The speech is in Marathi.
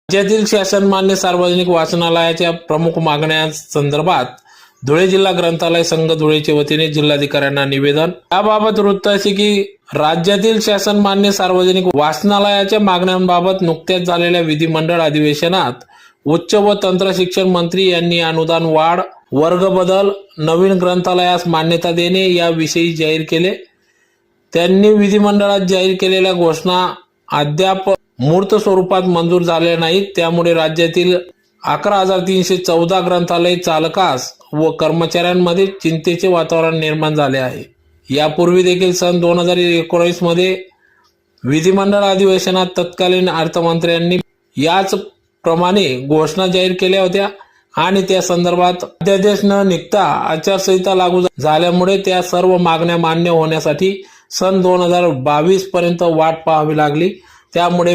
राज्यातील शासनमान्य सार्वजनिक वाचनालयाच्या प्रमुख मागण्यांसंदर्भात धुळे जिल्हा ग्रंथालय संघ धुळेच्या वतीने जिल्हाधिकाऱ्यांना निवेदन। याबाबत वृत्त असे की राज्यातील शासनमान्य सार्वजनिक वाचनालयाच्या मागण्यांबाबत नुकत्याच झालेल्या विधिमंडळ अधिवेशनात उच्च व तंत्र शिक्षण मंत्री यांनी अनुदान वाढ, वर्ग बदल, नवीन ग्रंथालयास मान्यता देणे याविषयी जाहीर केले। त्यांनी विधिमंडळात जाहीर केलेल्या घोषणा अद्याप मूर्त स्वरूपात मंजूर झाल्या नाहीत। त्यामुळे राज्यातील 11,314 ग्रंथालय चालकास व कर्मचाऱ्यांमध्ये चिंतेचे वातावरण निर्माण झाले आहे। यापूर्वी देखील सन 2019 मध्ये विधिमंडळ अधिवेशनात तत्कालीन अर्थमंत्र्यांनी याच प्रमाणे घोषणा जाहीर केल्या होत्या आणि त्या संदर्भात अध्यादेश न निघता आचारसंहिता लागू झाल्यामुळे त्या सर्व मागण्या मान्य होण्यासाठी सन 2022 पर्यंत वाट पाहावी लागली। त्यामुळे